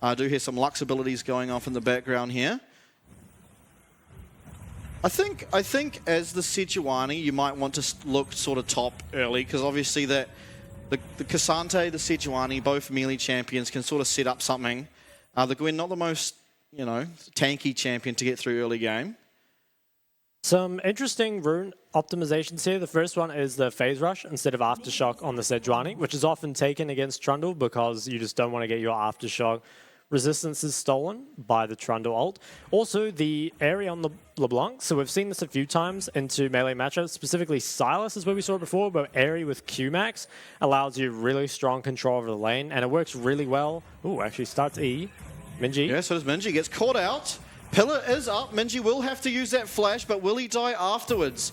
I do hear some Lux abilities going off in the background here. I think as the Sejuani, you might want to look sort of top early, because obviously that the Cassante, the Sejuani, both melee champions can sort of set up something. The Gwen, not the most, you know, tanky champion to get through early game. Some interesting rune optimizations here. The first one is the phase rush instead of aftershock on the Sejuani, which is often taken against Trundle because you just don't want to get your aftershock resistance is stolen by the Trundle ult. Also, the area on the LeBlanc, so we've seen this a few times into melee matchups, specifically Silas is where we saw it before, but area with Qmax allows you really strong control over the lane, and it works really well. Ooh, actually starts E. Minji. Yeah, so does Minji. Gets caught out. Pillar is up. Minji will have to use that flash, but will he die afterwards?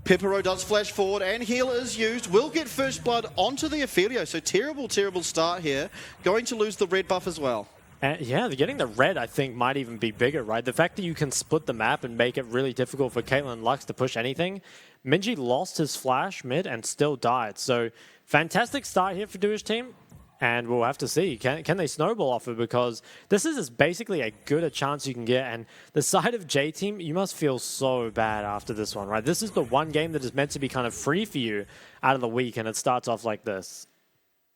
Pepero does flash forward, and heal is used. Will get first blood onto the Ophelio, so terrible, terrible start here. Going to lose the red buff as well. Yeah, getting the red, I think, might even be bigger, right? The fact that you can split the map and make it really difficult for Caitlyn and Lux to push anything. Minji lost his flash mid and still died. So, fantastic start here for Dewish team. And we'll have to see, can they snowball off it? Because this is as basically as good a chance you can get. And the side of J team, you must feel so bad after this one, right? This is the one game that is meant to be kind of free for you out of the week, and it starts off like this.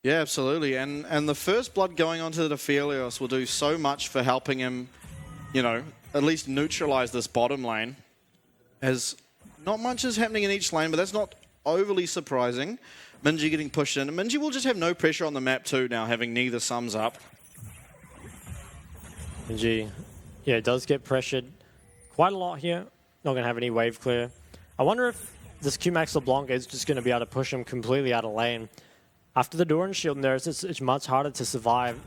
Yeah, absolutely. And the first blood going onto the Ophelios will do so much for helping him, you know, at least neutralize this bottom lane. As not much is happening in each lane, but that's not overly surprising. Minji getting pushed in. Minji will just have no pressure on the map too now, having neither sums up. Minji, yeah, does get pressured quite a lot here. Not going to have any wave clear. I wonder if this Qmax LeBlanc is just going to be able to push him completely out of lane. After the Doran shield there, it's much harder to survive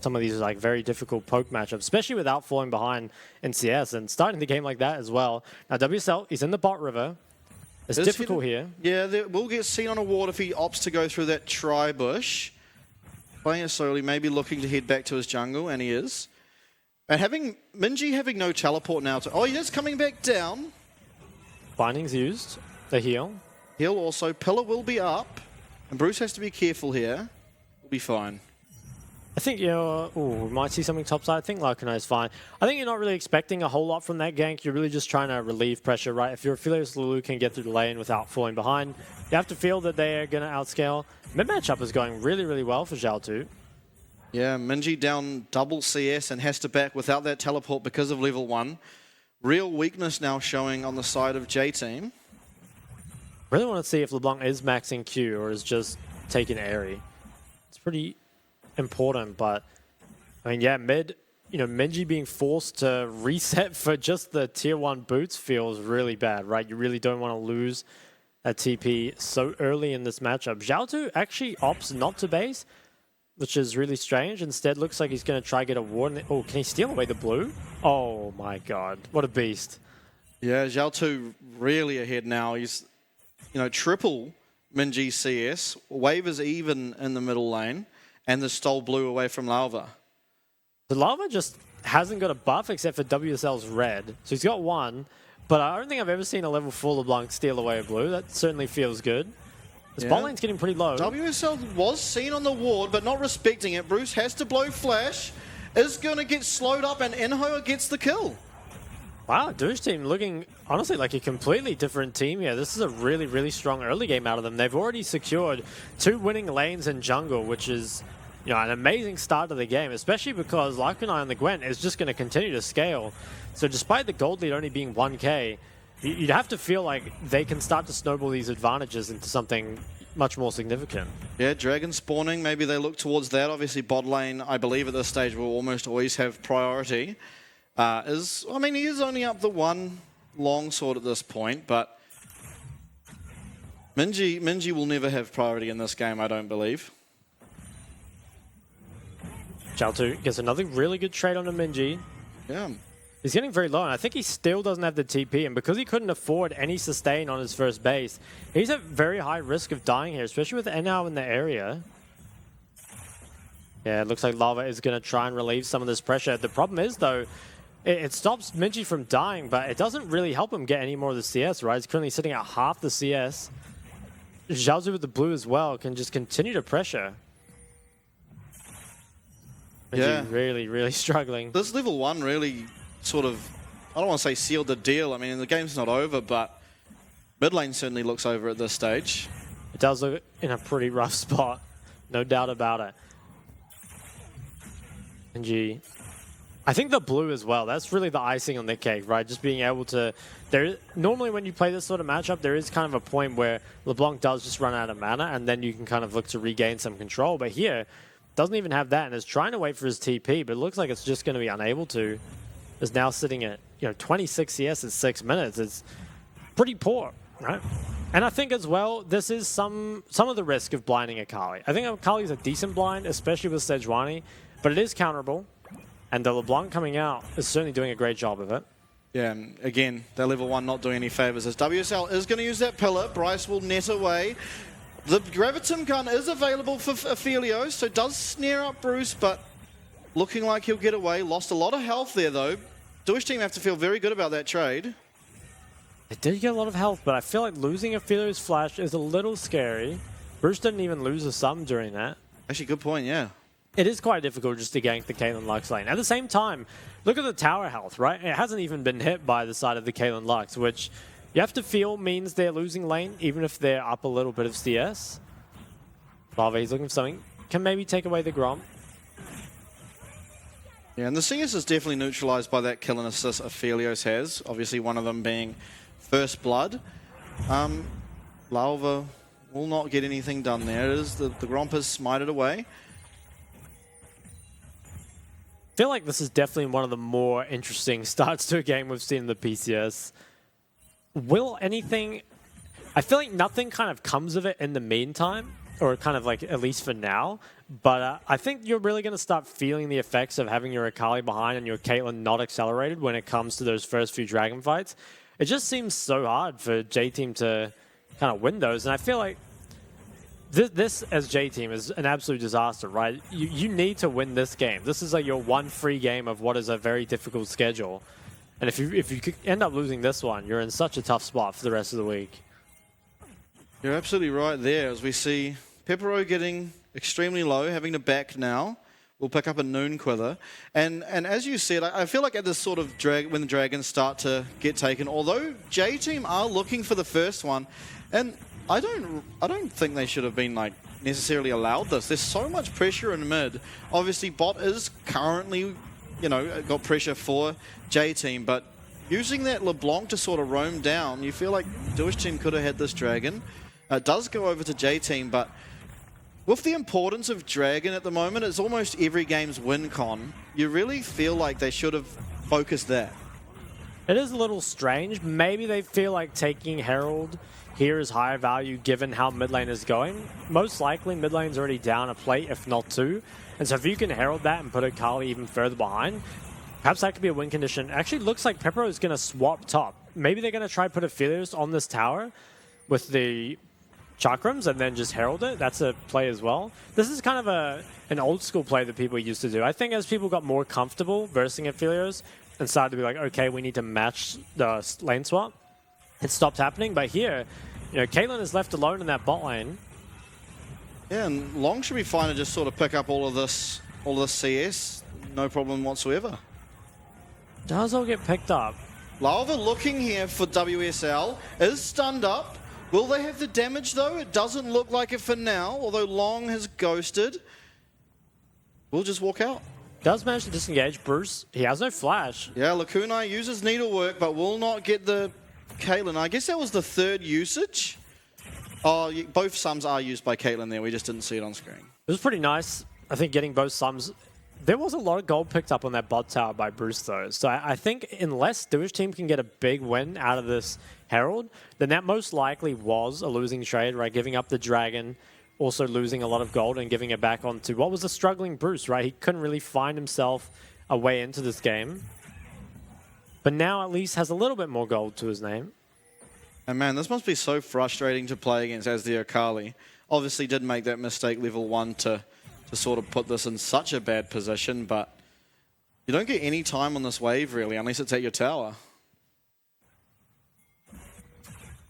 some of these like very difficult poke matchups, especially without falling behind in CS and starting the game like that as well. Now WSL, he's in the bot river. It's difficult here. Yeah, we'll get seen on a ward if he opts to go through that tri-bush. Playing it slowly, maybe looking to head back to his jungle, and he is. And Minji having no teleport now. Oh, he is coming back down. Binding's used. The heal. Heal also. Pillar will be up. And Bruce has to be careful here. We'll be fine. I think we might see something topside. I think Larkano is fine. I think you're not really expecting a whole lot from that gank. You're really just trying to relieve pressure, right? If your Ophelios Lulu can get through the lane without falling behind, you have to feel that they are going to outscale. Mid matchup is going really, really well for Zhao 2. Yeah, Minji down double CS and has to back without that teleport because of level 1. Real weakness now showing on the side of J team. Really want to see if LeBlanc is maxing Q or is just taking Airy. It's pretty important, but I mean, yeah, mid, Minji being forced to reset for just the tier 1 boots feels really bad, right? You really don't want to lose a TP so early in this matchup. Zhao 2 actually opts not to base, which is really strange. Instead, looks like he's going to try to get a ward. Oh, can he steal away the blue? Oh my god, what a beast. Yeah, Zhao 2 really ahead now. He's, triple Minji CS. Wave is even in the middle lane. And the stole blue away from Lava. The Lava just hasn't got a buff except for WSL's red. So he's got one, but I don't think I've ever seen a level 4 LeBlanc steal away a blue. That certainly feels good. This bot lane's getting pretty low. WSL was seen on the ward, but not respecting it. Bruce has to blow flash. Is going to get slowed up, and Inhoa gets the kill. Wow, Dewish team looking, honestly, like a completely different team here. This is a really, really strong early game out of them. They've already secured 2 winning lanes in jungle, which is, an amazing start to the game, especially because Larkani on the Gwen is just going to continue to scale. So despite the gold lead only being 1k, you'd have to feel like they can start to snowball these advantages into something much more significant. Yeah, dragon spawning, maybe they look towards that. Obviously, bot lane, I believe at this stage, will almost always have priority. He is only up the one long sword at this point, but Minji will never have priority in this game, I don't believe. Zhao 2 gets another really good trade on a Minji. Yeah. He's getting very low, and I think he still doesn't have the TP, and because he couldn't afford any sustain on his first base, he's at very high risk of dying here, especially with NL in the area. Yeah, it looks like Lava is going to try and relieve some of this pressure. The problem is, though, it stops Minji from dying, but it doesn't really help him get any more of the CS, right? He's currently sitting at half the CS. Zhao with the blue as well can just continue to pressure. Yeah. Really, really struggling. This level 1 really sort of, I don't want to say sealed the deal. I mean, the game's not over, but mid lane certainly looks over at this stage. It does look in a pretty rough spot. No doubt about it. NG. I think the blue as well, that's really the icing on the cake, right? Just being able to... Normally when you play this sort of matchup, there is kind of a point where LeBlanc does just run out of mana, and then you can kind of look to regain some control. But here, doesn't even have that, and is trying to wait for his TP, but it looks like it's just going to be unable to. Is now sitting at 26 CS in 6 minutes. It's pretty poor, right? And I think as well, this is some of the risk of blinding Akali. I think Akali is a decent blind, especially with Sejuani, but it is counterable. And the LeBlanc coming out is certainly doing a great job of it. Yeah, and again, that level 1 not doing any favors. As WSL is going to use that pillar, Bryce will net away. The Graviton gun is available for Aphelios, so does snare up Bruce, but looking like he'll get away. Lost a lot of health there, though. Dewish team have to feel very good about that trade. They did get a lot of health, but I feel like losing Aphelios' flash is a little scary. Bruce didn't even lose a sum during that. Actually, good point, yeah. It is quite difficult just to gank the Caitlyn Lux lane. At the same time, look at the tower health, right? It hasn't even been hit by the side of the Caitlyn Lux, which you have to feel means they're losing lane, even if they're up a little bit of CS. Lava, he's looking for something. Can maybe take away the Grom. Yeah, and the CS is definitely neutralized by that kill and assist Aphelios has. Obviously, one of them being First Blood. Lalva will not get anything done there. It is the Gromp has smited away. I feel like this is definitely one of the more interesting starts to a game we've seen in the PCS. Will anything... I feel like nothing kind of comes of it in the meantime, or kind of like, at least for now. But I think you're really going to start feeling the effects of having your Akali behind and your Caitlyn not accelerated when it comes to those first few Dragon fights. It just seems so hard for J-Team to kind of win those. And I feel like this as J-Team is an absolute disaster, right? You need to win this game. This is like your one free game of what is a very difficult schedule. And if you could end up losing this one, you're in such a tough spot for the rest of the week. You're absolutely right there, as we see Pepero getting extremely low, having to back now. We'll pick up a Noon Quither. And as you said, I feel like at this sort of when the Dragons start to get taken, although J-Team are looking for the first one, and I don't think they should have been like necessarily allowed this. There's so much pressure in mid. Obviously, bot is currently, got pressure for J-Team, but using that LeBlanc to sort of roam down, you feel like Dewish team could have had this Dragon. It does go over to J-Team, but with the importance of Dragon at the moment, it's almost every game's win con. You really feel like they should have focused that. It is a little strange. Maybe they feel like taking Herald here is higher value given how mid lane is going. Most likely mid lane's already down a plate, if not two. And so if you can Herald that and put Akali even further behind, perhaps that could be a win condition. Actually looks like Pepero is going to swap top. Maybe they're going to try put Aphelios on this tower with the Chakrams and then just herald it. That's a play as well. This is kind of an old school play that people used to do. I think as people got more comfortable versing Aphelios and started to be like, okay, we need to match the lane swap, it stopped happening. But here, Caitlyn is left alone in that bot lane. Yeah, and Long should be fine to just sort of pick up all of this CS. No problem whatsoever. Does all get picked up. Lalva looking here for WSL, is stunned up. Will they have the damage though? It doesn't look like it for now, although Long has ghosted. We'll just walk out. Does manage to disengage. Bruce, he has no flash. Yeah, Lakunai uses needlework, but will not get the Caitlyn. I guess that was the third usage. Oh, both sums are used by Caitlyn there. We just didn't see it on screen. It was pretty nice, I think, getting both sums. There was a lot of gold picked up on that bot tower by Bruce, though. So I think unless Dewish team can get a big win out of this Herald, then that most likely was a losing trade, right? Giving up the Dragon, also losing a lot of gold and giving it back onto what was a struggling Bruce, right? He couldn't really find himself a way into this game. But now at least has a little bit more gold to his name. And man, this must be so frustrating to play against as the Akali. Obviously did make that mistake level 1 to sort of put this in such a bad position, but you don't get any time on this wave really unless it's at your tower.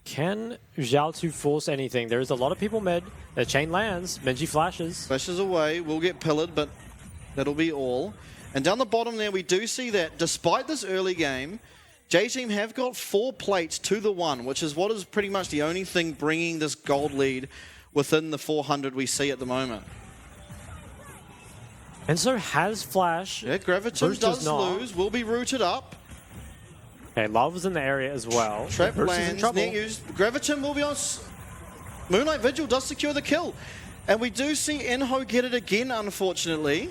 Can Zhao force anything? There's a lot of people mid. The chain lands. Menji flashes. Flashes away, will get pillared, but That'll be all. And down the bottom there, we do see that despite this early game, J-Team have got 4 plates to the 1, which is what is pretty much the only thing bringing this gold lead within the 400 we see at the moment. And so has Flash. Yeah, Graviton does lose, will be rooted up. Okay, Love is in the area as well. Trap lands, net used. Graviton will be on... Moonlight Vigil does secure the kill. And we do see Enho get it again, unfortunately.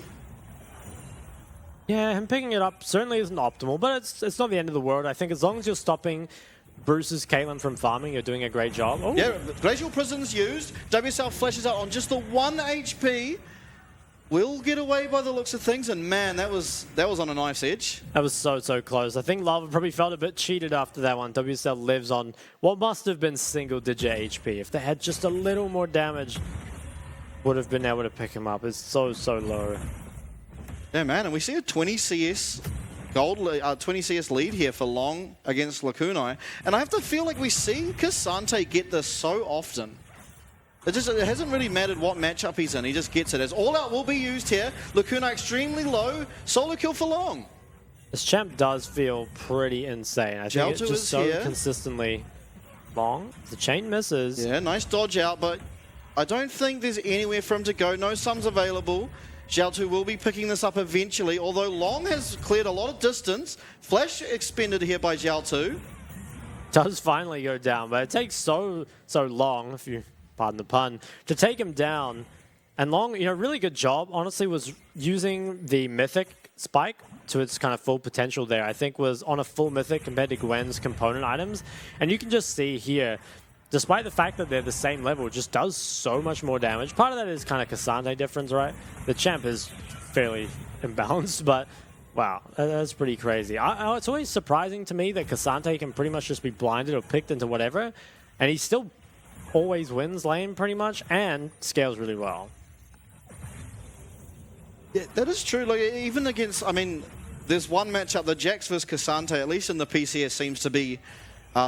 Yeah, him picking it up certainly isn't optimal, but it's not the end of the world. I think as long as you're stopping Bruce's Caitlyn from farming, you're doing a great job. Oh. Yeah, Glacial Prison's used. WSL flashes out on just the 1 HP. Will get away by the looks of things, and man, that was on a knife's edge. That was so close. I think Lava probably felt a bit cheated after that one. WSL lives on what must have been single-digit HP. If they had just a little more damage, would have been able to pick him up. It's so low. Yeah, man, and we see a 20 CS lead here for Long against Lakunai, and I have to feel like we see Cassante get this so often. It hasn't really mattered what matchup he's in, he just gets it. As All Out will be used here, Lakunai extremely low, solo kill for Long. This champ does feel pretty insane. I think it's just so here. Consistently long. The chain misses. Yeah, nice dodge out, but I don't think there's anywhere for him to go. No sums available. Xiaotu will be picking this up eventually, although Long has cleared a lot of distance. Flash expended here by Xiaotu. Does finally go down, but it takes so long, if you pardon the pun, to take him down. And Long, really good job, honestly, was using the Mythic spike to its kind of full potential there. I think was on a full Mythic compared to Gwen's component items. And you can just see here, despite the fact that they're the same level, it just does so much more damage. Part of that is kind of Cassante difference, right? The champ is fairly imbalanced, but wow, that's pretty crazy. It's always surprising to me that Cassante can pretty much just be blinded or picked into whatever, and he still always wins lane pretty much and scales really well. Yeah, that is true. Like, even against, there's one matchup, the Jax versus Cassante, at least in the PCS, seems to be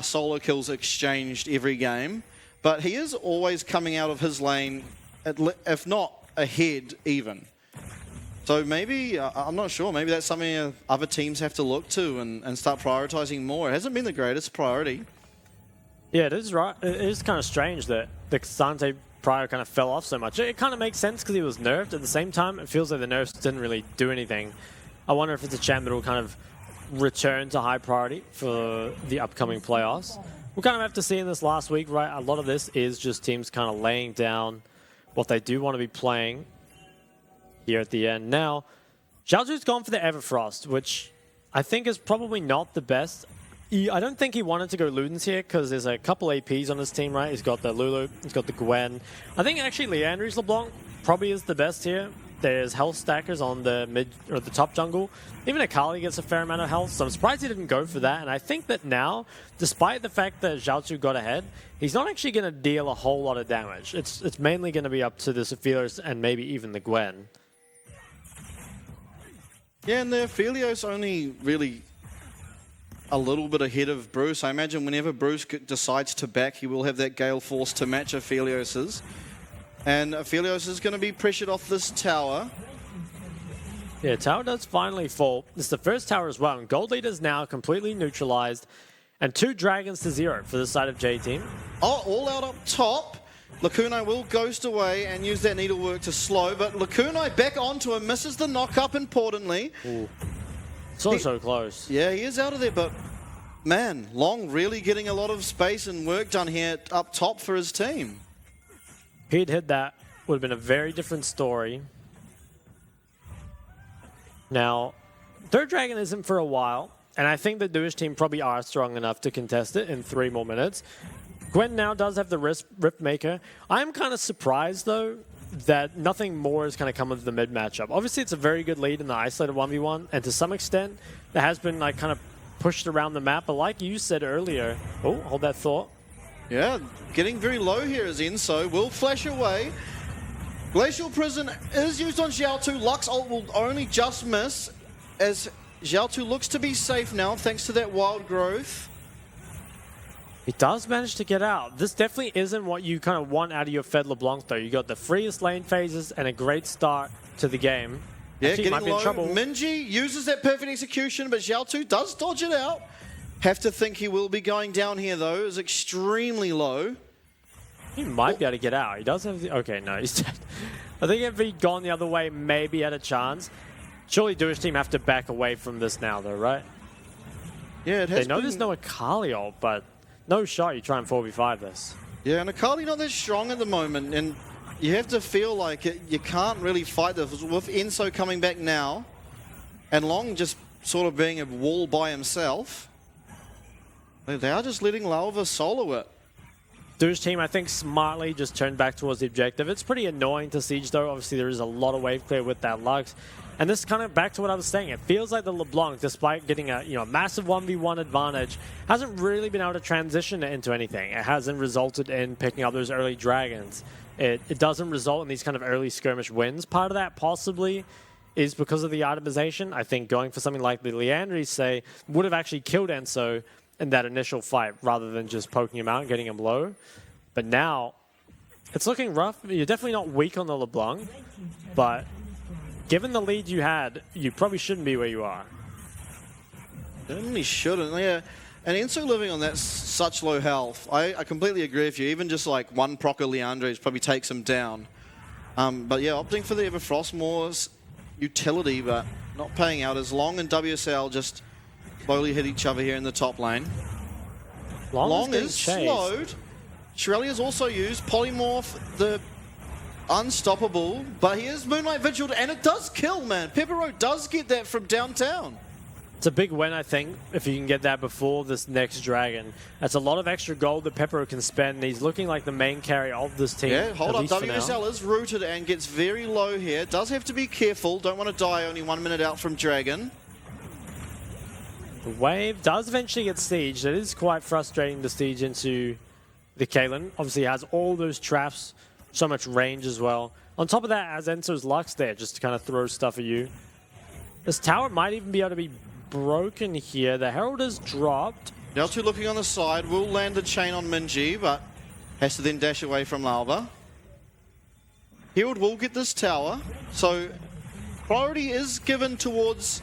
solo kills exchanged every game. But he is always coming out of his lane, if not ahead even. So maybe, I'm not sure, maybe that's something other teams have to look to and start prioritizing more. It hasn't been the greatest priority. Yeah, it is right. It is kind of strange that the Cassante prior kind of fell off so much. It kind of makes sense because he was nerfed. At the same time, it feels like the nerfs didn't really do anything. I wonder if it's a champ that will kind of return to high priority for the upcoming playoffs. We'll kind of have to see in this last week, right? A lot of this is just teams kind of laying down what they do want to be playing here at the end. Now, Xiaotu's gone for the Everfrost, which I think is probably not the best. I don't think he wanted to go Ludens here because there's a couple APs on his team, right? He's got the Lulu, he's got the Gwen. I think actually Leandry's LeBlanc probably is the best here. There's health stackers on the mid or the top jungle. Even Akali gets a fair amount of health, so I'm surprised he didn't go for that. And I think that now, despite the fact that Xiaotu got ahead, he's not actually going to deal a whole lot of damage. It's mainly going to be up to the Aphelios and maybe even the Gwen. Yeah, and the Aphelios only really a little bit ahead of Bruce. I imagine whenever Bruce decides to back, he will have that Gale Force to match Aphelios's. And Aphelios is going to be pressured off this tower. Yeah, tower does finally fall. It's the first tower as well. And Gold Leader is now completely neutralized. And 2 dragons to 0 for the side of J-Team. Oh, All Out up top. Lakunai will ghost away and use that needlework to slow. But Lakunai back onto him, misses the knock-up importantly. Ooh. So close. Yeah, he is out of there, but man, Long really getting a lot of space and work done here up top for his team. If he'd hit that, would have been a very different story. Now, third dragon isn't for a while, and I think the Dewish team probably are strong enough to contest it in 3 more minutes. Gwen now does have the Rift Maker. I'm kind of surprised, though, that nothing more has kind of come of the mid matchup. Obviously, it's a very good lead in the isolated 1v1, and to some extent, that has been like kind of pushed around the map. But like you said earlier, oh, hold that thought. Yeah, getting very low here is Enso. Will flash away. Glacial Prison is used on Xiaotu. Lux ult will only just miss as Xiaotu looks to be safe now thanks to that wild growth. He does manage to get out. This definitely isn't what you kind of want out of your Fed LeBlanc, though. You got the freest lane phases and a great start to the game. Yeah, Actually, getting might be in low. trouble. Minji uses that perfect execution, but Xiao2 does dodge it out. Have to think he will be going down here, though. Is extremely low. He might be able to get out. He does have the... Okay, no, he's dead. I think if he'd gone the other way, maybe he had a chance. Surely Dewish team have to back away from this now, though, right? Yeah, it has They know been... there's no Akali ult, but no shot you try and 4v5 this. Yeah, and Akali not that strong at the moment, and you have to feel like you can't really fight this. With Enzo coming back now, and Long just sort of being a wall by himself, they are just letting Lalva solo it. Dewish team, I think, smartly just turned back towards the objective. It's pretty annoying to Siege, though. Obviously, there is a lot of wave clear with that Lux. And this is kind of back to what I was saying. It feels like the LeBlanc, despite getting a massive 1v1 advantage, hasn't really been able to transition it into anything. It hasn't resulted in picking up those early dragons. It doesn't result in these kind of early skirmish wins. Part of that possibly is because of the itemization. I think going for something like the Leandries, say, would have actually killed Enzo in that initial fight rather than just poking him out and getting him low. But now, it's looking rough. You're definitely not weak on the LeBlanc, but given the lead you had, you probably shouldn't be where you are. Certainly shouldn't, yeah. And Enzo living on that such low health, I completely agree with you. Even just like one proc of Leandres probably takes him down. But yeah, opting for the Everfrost more's utility, but not paying out as Long and WSL just slowly hit each other here in the top lane. Long is slowed. Shirellia's also used Polymorph, the unstoppable, but he is Moonlight Vigiled, and it does kill, man. Pepero does get that from downtown. It's a big win, I think, if you can get that before this next dragon. That's a lot of extra gold that Pepero can spend, and he's looking like the main carry of this team. Yeah, hold up. WSL now. is rooted and gets very low here. Does have to be careful. Don't want to die only 1 minute out from Dragon. The wave does eventually get sieged. It is quite frustrating to siege into the Caitlyn. Obviously, has all those traps, so much range as well. On top of that, as Enzo's Lux there, just to kind of throw stuff at you. This tower might even be able to be broken here. The Herald is dropped. Xiao2 looking on the side, will land the chain on Minji, but has to then dash away from Lalva. Herald will get this tower, so priority is given towards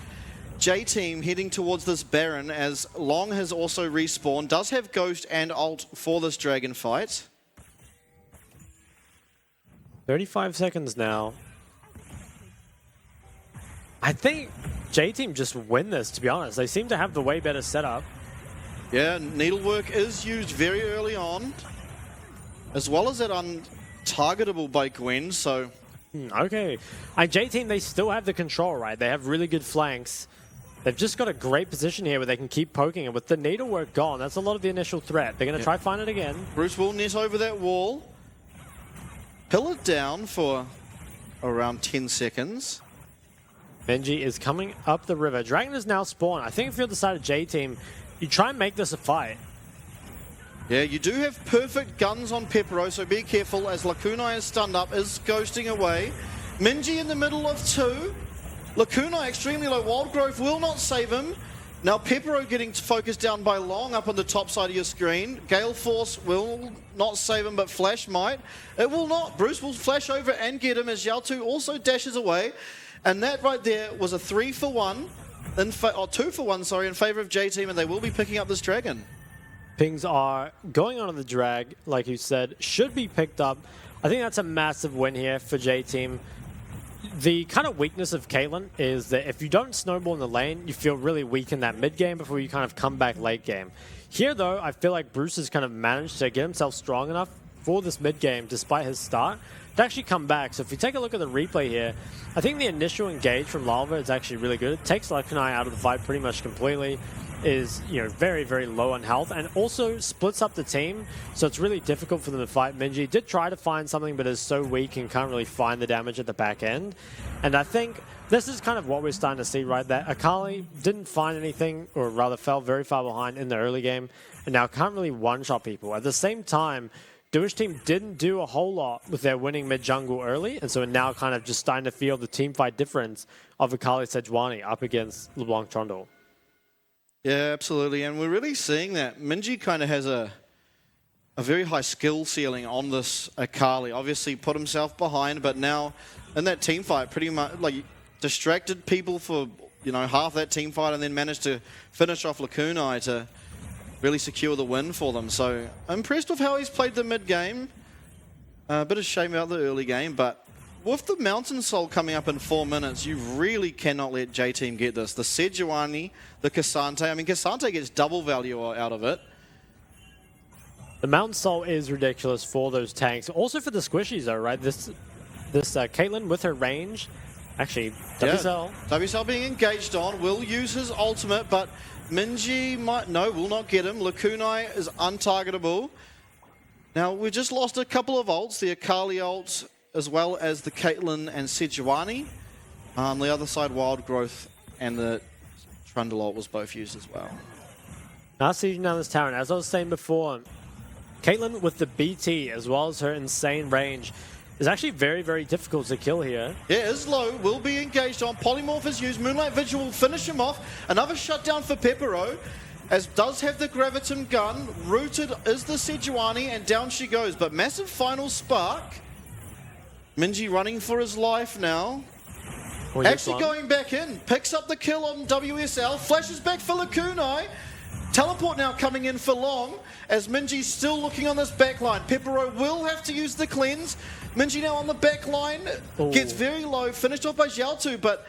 J-Team heading towards this Baron, as Long has also respawned, does have Ghost and ult for this Dragon fight. 35 seconds now. I think J-Team just win this, to be honest. They seem to have the way better setup. Yeah, needlework is used very early on, as well as that untargetable by Gwen, so... Okay. J-Team, they still have the control, right? They have really good flanks. They've just got a great position here where they can keep poking it. With the needlework gone, that's a lot of the initial threat. They're going to try find it again. Bruce will net over that wall. Pill it down for around 10 seconds. Benji is coming up the river. Dragon is now spawned. I think if you're the side of J-Team, you try and make this a fight. Yeah, you do have perfect guns on Pepero, so be careful as Lakunai is stunned up, is ghosting away. Minji in the middle of two. Lakunai extremely low. Wild Growth will not save him. Now Pepero getting focused down by Long up on the top side of your screen. Gale Force will not save him, but Flash might. It will not. Bruce will flash over and get him as Xiao2 also dashes away. And that right there was a 3-for-1, or 2-for-1, sorry, in favor of J-Team, and they will be picking up this Dragon. Pings are going on to the drag, like you said, should be picked up. I think that's a massive win here for J-Team. The kind of weakness of Caitlyn is that if you don't snowball in the lane, you feel really weak in that mid game before you kind of come back late game. Here, though, I feel like Bruce has kind of managed to get himself strong enough for this mid game, despite his start, to actually come back. So if you take a look at the replay here, I think the initial engage from Lalva is actually really good. It takes Lakunai out of the fight pretty much completely. Is very, very low on health, and also splits up the team, so it's really difficult for them to fight. Minji did try to find something, but is so weak and can't really find the damage at the back end. And I think this is kind of what we're starting to see right there. Akali didn't find anything, or rather fell very far behind in the early game, and now can't really one-shot people. At the same time, Dewish team didn't do a whole lot with their winning mid-jungle early, and so we're now kind of just starting to feel the team fight difference of Akali Sejuani up against LeBlanc Trundle. Yeah, absolutely, and we're really seeing that. Minji kind of has a very high skill ceiling on this Akali. Obviously put himself behind, but now in that team fight, pretty much, like, distracted people for, you know, half that team fight and then managed to finish off Lakunai to really secure the win for them. So impressed with how he's played the mid game. A bit of shame about the early game, but with the Mountain Soul coming up in 4 minutes, you really cannot let J-Team get this. The Sejuani, the Cassante. I mean, Cassante gets double value out of it. The Mountain Soul is ridiculous for those tanks. Also for the squishies, though, right? This Caitlyn with her range. Actually, WSL. Yeah, WSL being engaged on, will use his ultimate, but Minji will not get him. Lakunai is untargetable. Now, we just lost a couple of ults, the Akali ult, as well as the Caitlyn and Sejuani. On the other side, Wild Growth and the Trundle ult was both used as well. Now sieging down this tower, and as I was saying before, Caitlyn with the BT, as well as her insane range, is actually very, very difficult to kill here. Yeah, is low, will be engaged on. Polymorph is used. Moonlight Vigil will finish him off. Another shutdown for Pepero, as does have the Graviton gun. Rooted is the Sejuani, and down she goes. But massive final spark. Minji running for his life now. Actually going back in. Picks up the kill on WSL. Flashes back for Lakunai. Teleport now coming in for Long, as Minji's still looking on this backline. Pepero will have to use the cleanse. Minji now on the backline. Gets very low. Finished off by Xiaotu, but...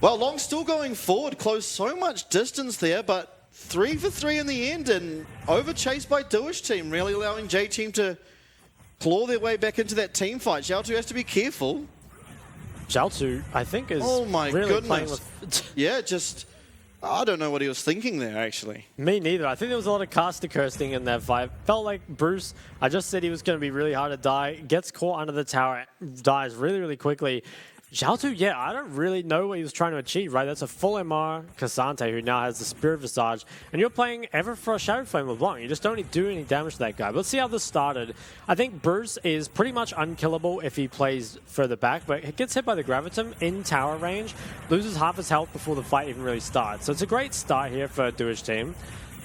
well, Long still going forward. Closed so much distance there, but 3 for 3 in the end, and overchased by Dewish team, really allowing J-Team to claw their way back into that team fight. Xiaotu has to be careful. Xiaotu, I think, is really playing with... yeah, just... I don't know what he was thinking there, actually. Me neither. I think there was a lot of caster cursing in that fight. Felt like Bruce, I just said he was going to be really hard to die, gets caught under the tower, dies really, really quickly. Xiaotu, yeah, I don't really know what he was trying to achieve, right? That's a full MR Cassante who now has the Spirit Visage, and you're playing Everfrost Shadow Flame LeBlanc. You just don't do any damage to that guy. But let's see how this started. I think Bruce is pretty much unkillable if he plays further back, but he gets hit by the Gravitum in tower range, loses half his health before the fight even really starts. So it's a great start here for Dewish team.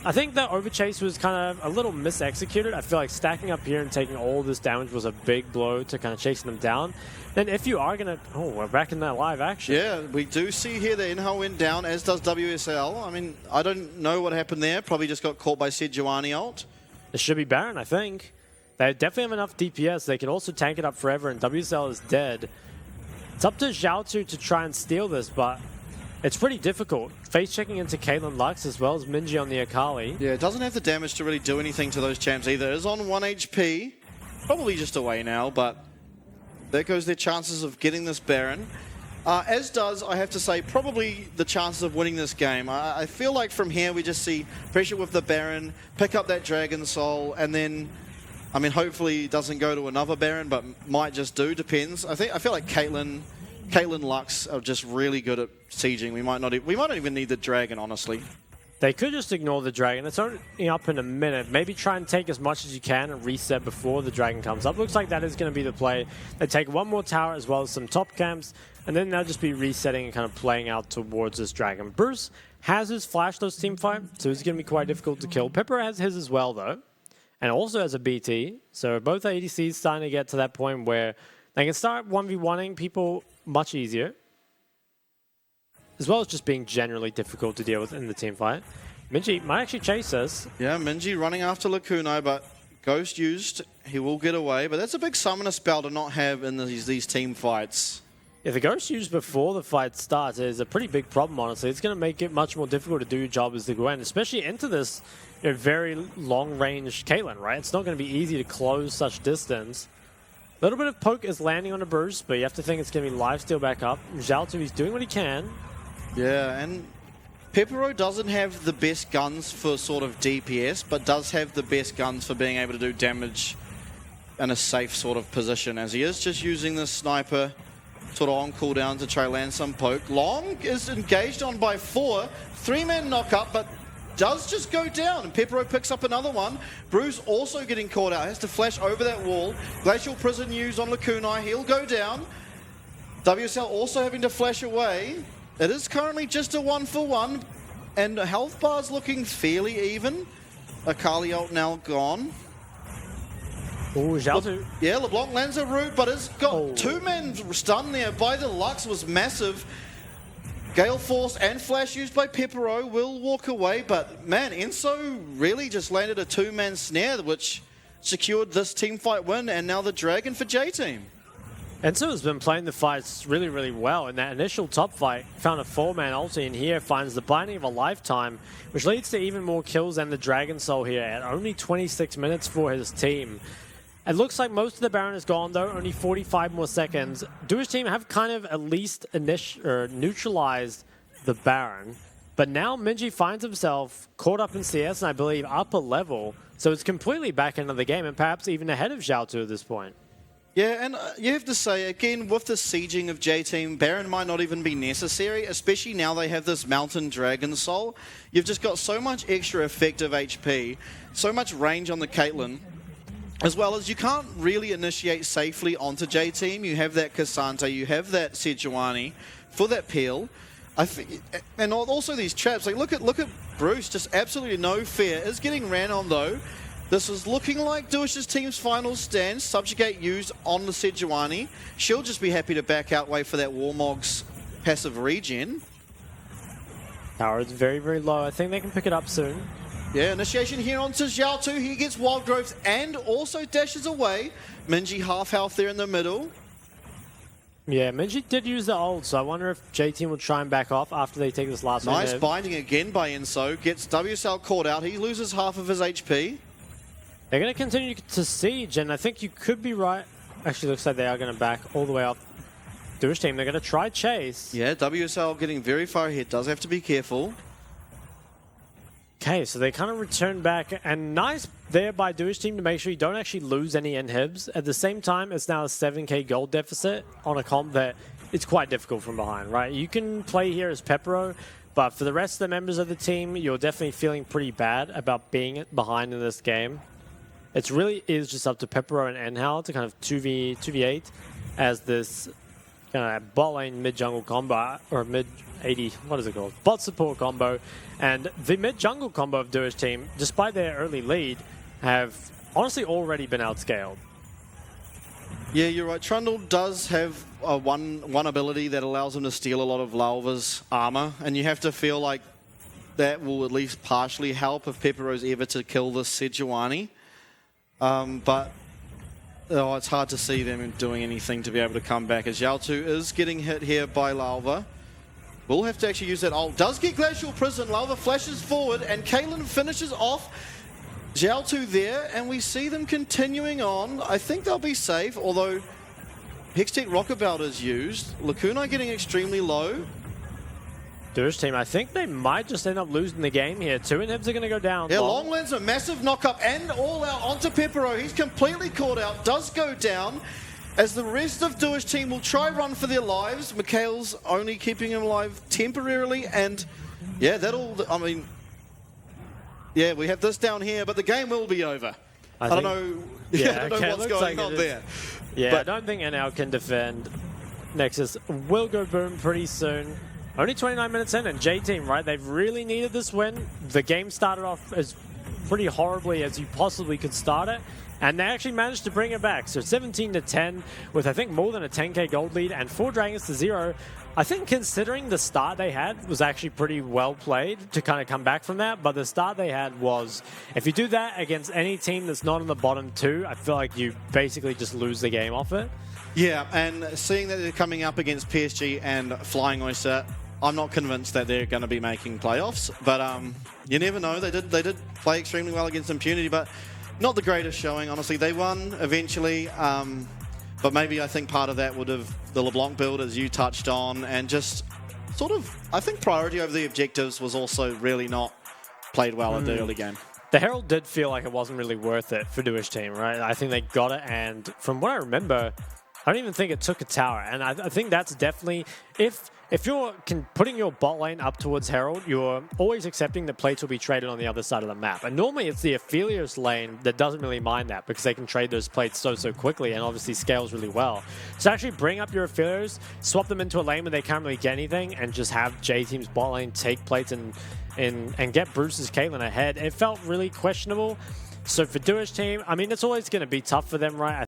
I think the overchase was kind of a little mis-executed. I feel like stacking up here and taking all this damage was a big blow to kind of chasing them down. Then if you are going to... oh, we're back in that live action. Yeah, we do see here the Inho went down, as does WSL. I mean, I don't know what happened there. Probably just got caught by Sejuani ult. It should be Baron, I think. They definitely have enough DPS. They can also tank it up forever, and WSL is dead. It's up to Xiaotu to try and steal this, but... it's pretty difficult. Face checking into Caitlyn Lux as well as Minji on the Akali. Yeah, it doesn't have the damage to really do anything to those champs either. It is on 1 HP. Probably just away now, but there goes their chances of getting this Baron. As does, I have to say, probably the chances of winning this game. I feel like from here we just see pressure with the Baron, pick up that Dragon Soul, and then, I mean, hopefully it doesn't go to another Baron, but might just do, depends. I feel like Caitlyn Lux are just really good at sieging. We might not even need the Dragon, honestly. They could just ignore the Dragon. It's only up in a minute. Maybe try and take as much as you can and reset before the Dragon comes up. Looks like that is going to be the play. They take one more tower as well as some top camps, and then they'll just be resetting and kind of playing out towards this Dragon. Bruce has his Flash Dose team fight, so it's going to be quite difficult to kill. Pepper has his as well, though, and also has a BT. So both ADCs starting to get to that point where they can start 1v1ing people much easier, as well as just being generally difficult to deal with in the team fight. Minji might actually chase us. Yeah, Minji running after Lakunai, but Ghost used. He will get away, but that's a big summoner spell to not have in these team fights. Yeah, the Ghost used before the fight starts is a pretty big problem, honestly. It's going to make it much more difficult to do your job as the Gwen, especially into this very long-range Caitlyn, right? It's not going to be easy to close such distance. A little bit of poke is landing on a Bruce, but you have to think it's going to be lifesteal back up. Xiaotu, he's doing what he can. Yeah, and Pepero doesn't have the best guns for sort of DPS, but does have the best guns for being able to do damage in a safe sort of position, as he is just using the sniper sort of on cooldown to try land some poke. Long is engaged on by 4. 3-man knock up, but does just go down, and Pepero picks up another one. Bruce also getting caught out, has to flash over that wall. Glacial Prison used on Lakunai, he'll go down. WSL also having to flash away. It is currently just a 1-for-1, and the health bar's looking fairly even. Akali ult now gone. Oh, Xiaotu. Yeah, LeBlanc lands a root, but it's got 2 men stunned there by the Lux was massive. Gale Force and Flash used by Pepero will walk away, but man, Enso really just landed a 2-man snare, which secured this team fight win, and now the Dragon for J-Team. Enso has been playing the fights really, really well. In that initial top fight, found a 4-man ulti, and here finds the Binding of a Lifetime, which leads to even more kills than the Dragon Soul here at only 26 minutes for his team. It looks like most of the Baron is gone, though, only 45 more seconds. Dewish team have kind of at least neutralized the Baron, but now Minji finds himself caught up in CS and I believe upper level, so it's completely back into the game and perhaps even ahead of Xiaotu at this point. Yeah, and you have to say, again, with the sieging of J-Team, Baron might not even be necessary, especially now they have this Mountain Dragon Soul. You've just got so much extra effective HP, so much range on the Caitlyn, as well as you can't really initiate safely onto J-Team. You have that Cassante, you have that Sejuani for that peel. And also these traps. Like look at Bruce, just absolutely no fear. Is getting ran on though. This is looking like Dewish's team's final stand. Subjugate used on the Sejuani. She'll just be happy to back out, wait for that Warmog's passive regen. Power is very, very low. I think they can pick it up soon. Yeah, initiation here onto Xiaotu. He gets Wild Growth and also dashes away. Minji half health there in the middle. Yeah, Minji did use the ult, so I wonder if J-Team will try and back off after they take this last one. Nice binding again by Enso. Gets WSL caught out. He loses half of his HP. They're going to continue to siege, and I think you could be right. Actually, looks like they are going to back all the way up. Dewish team, they're going to try chase. Yeah, WSL getting very far ahead. Does have to be careful. Okay, so they kind of return back, and nice there by Dewish team to make sure you don't actually lose any inhibs. At the same time, it's now a 7k gold deficit on a comp that it's quite difficult from behind, right? You can play here as Pepero, but for the rest of the members of the team, you're definitely feeling pretty bad about being behind in this game. It really is just up to Pepero and Enhal to kind of 2v8 as this kind of bot lane mid-jungle combo, or mid-AD, what is it called? Bot support combo. And the mid-jungle combo of Dewish team, despite their early lead, have honestly already been outscaled. Yeah, you're right. Trundle does have one ability that allows him to steal a lot of Lalva's armor, and you have to feel like that will at least partially help if Pepero's ever to kill this Sejuani. But it's hard to see them doing anything to be able to come back, as Xiaotu is getting hit here by Lalva. We'll have to actually use that ult. Does get Glacial Prison. Lalva flashes forward, and Caitlyn finishes off Xiaotu there, and we see them continuing on. I think they'll be safe, although Hextech Rockabelt is used. Lacuna getting extremely low. Dewish team, I think they might just end up losing the game here. 2 inhibs are going to go down. Yeah, Long lands a massive knock-up and all out onto Pepero. He's completely caught out, does go down, as the rest of Dewish team will try run for their lives. Mikhail's only keeping him alive temporarily, and yeah, yeah, we have this down here, but the game will be over. I don't know, yeah, I don't know what's going on there. Yeah, but I don't think NL can defend. Nexus will go boom pretty soon. Only 29 minutes in, and J-Team, right, they've really needed this win. The game started off as pretty horribly as you possibly could start it, and they actually managed to bring it back. So 17-10 with, I think, more than a 10k gold lead and 4 dragons to 0. I think considering the start they had was actually pretty well played to kind of come back from that, but the start they had was, if you do that against any team that's not in the bottom 2, I feel like you basically just lose the game off it. Yeah, and seeing that they're coming up against PSG and Flying Oyster, I'm not convinced that they're going to be making playoffs, but you never know. They did play extremely well against Impunity, but not the greatest showing, honestly. They won eventually, but maybe I think part of that would have the LeBlanc build, as you touched on, and just sort of, I think priority over the objectives was also really not played well in the early game. The Herald did feel like it wasn't really worth it for Dewish team, right? I think they got it, and from what I remember, I don't even think it took a tower, and I think that's definitely, if you're putting your bot lane up towards Herald, you're always accepting that plates will be traded on the other side of the map. And normally it's the Aphelios lane that doesn't really mind that because they can trade those plates so quickly and obviously scales really well. So actually bring up your Aphelios, swap them into a lane where they can't really get anything, and just have J-Team's bot lane take plates and get Bruce's Caitlyn ahead. It felt really questionable. So for Dewish team, I mean, it's always going to be tough for them, right? I